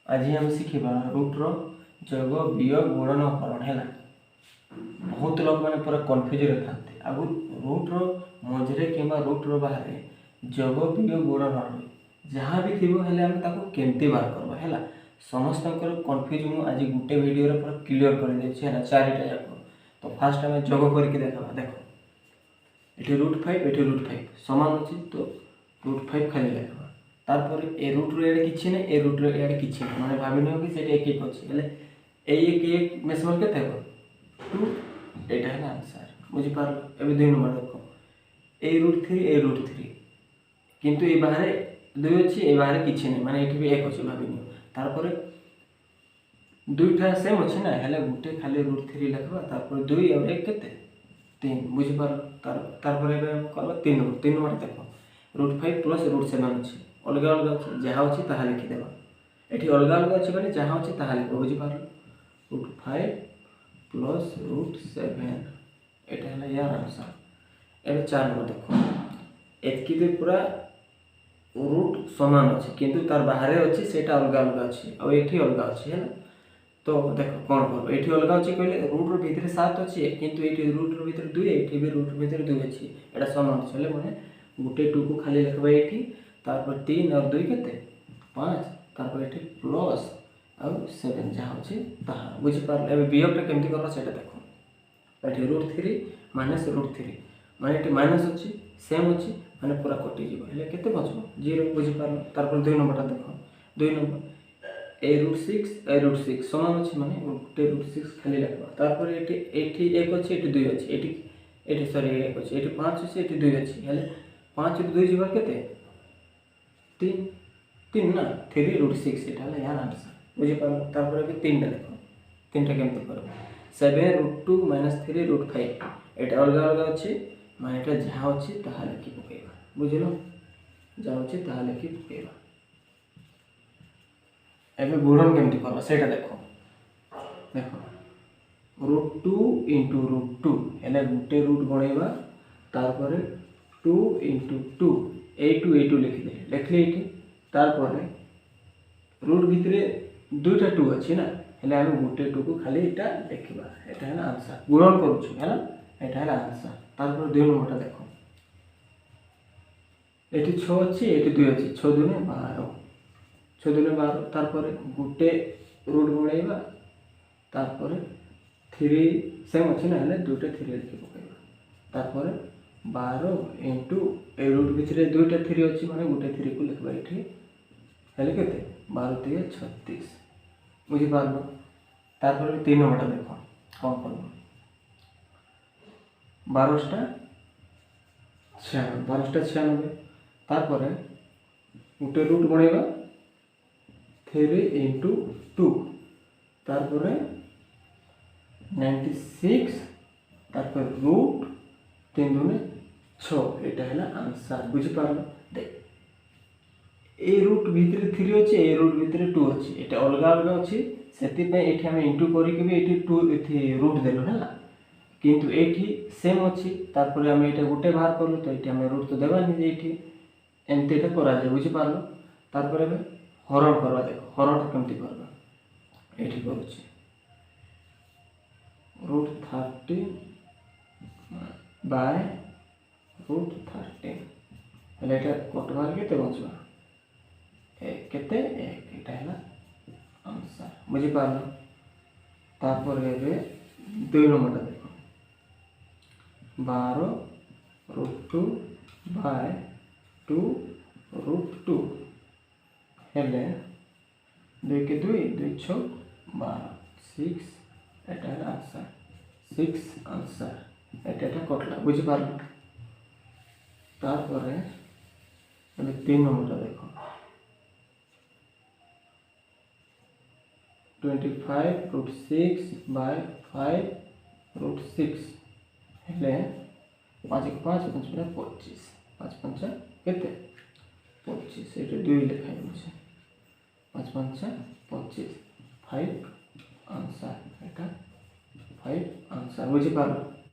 आज आम शिखा रुट्र जग वियोग गुणन हरण है। बहुत लोग मैंने पूरा कन्फ्यूज था आगु रुट्र मझे कि रुट्र बाहर जग वियोग गुणन हरण जहाँ भी थी केमती बाहर करवा है समस्त कन्फ्यूज मुझे आज गोटे वीडियो पूरा क्लीयर कर चारिटा जाक। तो फास्ट आम जग करके देखा देख ये √5 ये √5 सामान अच्छी तो √5 खाली लिखा तारपर ए रुट्र इे कि ना ए रुट्र इे कि मैंने भाव कि से एक एक अच्छे एक मेसमल के 2 यहाँ है आंसर बुझीपार। ए 2 नंबर देख ए √3 ए √3 किंतु ये बाहर 2 अच्छी ये बाहर कि ना माने ये भी 1 अच्छे भाव तारपर 2टा सेम अच्छे ना है गोटे खाली √3 लिखा तारपर 2 और 1 के 3 बुझीपार। तारपर करवा 3 नंबर देख √5 प्लस √7 अच्छे अलग अलग अच्छे जहाँ अच्छे ता लिखिदेवा ये अलग अलग अच्छे मैंने जहाँ अच्छे ता लिख बुझीपार। √5 प्लस √7 यहाँ है यार आंसर। ए 4 नंबर देख एतकी पूरा रूट सामान अच्छे किंतु तार बाहर अच्छे से अलग अलग अच्छे और ये अलग अच्छे है। तो देख कौन कर ये अलग अच्छे कहले रूट्र भितर 7 अच्छे किंतु ये रूट्र भितर 2 ये भी रूट्र भितर 2 अच्छे यहाँ सामान अच्छे मैंने गोटे 2 को खाली लिखा ये तारपर 3 और 2 के 5 तारपर ये प्लस और 7 जहाँ अच्छे ताहा बुझीपार। ए वियोगटा केमती करवा से देख ये √3 माइनस √3 माने ये माइनस अच्छी सेम अच्छी माने पूरा कटिज के बचब 0 बुझीपार। तारपर 2 नंबरटा देख 2 नंबर ए √6 सामान अच्छे माने गोटे √6 खाली लिखा तारपर ये 1 अच्छे ये 2 अच्छे ये सॉरी 1 अच्छे ये 5 अच्छे ये 2 अच्छे है 5 ରୁ 2 जीवा के 3 ना 3 √6 ये यार आंसर बुझीपार। तारपर भी 3टा देख 3टा केमती कर 7 √2 - 3 √5 ये अलग अलग अच्छे माने ये जहाँ अच्छे ता लिखि पकेबा बुझल जहाँ अच्छे ता लिखि पकेबा। एबे गुणन केमती करबा सेटा देखो √2 * √2 हेले गुटे रूट गणेबा तारपर 2 * 2 2 लिखिदे लिखले ये तारपर रूट भितर 2टा 2 अच्छी ना हेले आम गोटे 2 को खाली यहाँ लिखा यहाँ है आंसर गुणन करुँ है यहाँ है आंसर। तारपर 2 नंबरटा देख ये 6 अच्छी ये 2 अच्छी 6 × 2 = 12 6 × 2 = 12 तारपर गोटे रूट गुणेबा तारपर 3 सेम अच्छे ना हेले 2टा 3 लिखि पकेबा तारपर 12 * ए रूट भितर 2टा 3 अच्छी माने गोटे 3 को लिखा ये हेले के 12 × 3 = 36 बुझीपार। तारपर 3 नंबरटा देख कौन कर 12टा 96 तारपर गोटे रूट गणेबा 3 × 2 तारपर 96 तारपर रूट 3 × 6 यहाँ है आंसर बुझीपार। देख ए रूट भितर 3 अच्छे ए रूट भितर 2 अच्छे ये अलग अलग अच्छे से आम इंटू करके 2 रूट देलु है किंतु ये सेम अच्छी तारपर आम ये गोटे बाहर कलु तो ये आम रूट तो देवानी ये एमती करा बुझीपार। तारपर हरण करवा देख हरण केमती करवा ये करुचे √30 बाय √30 हेले कटबार के बचवा केते 1 यहाँ है आंसर बुझीपार। तारपर 2 नंबरटा देख 12 √2 बाय 2 √2 हेले 2 के 2 2 × 6 = 12 6 यहाँ है आंसर 6 आंसर यहाँ कटला बुझीपार। तारपर 3 नंबरटा देख 25 √6 बाय 5 √6 हेले 5 × 5 = 25 5 × 5 केते 25 ये 2 लिखा है 5 × 5 = 25 5 आंसर यहाँ 5 आंसर बुझीपार।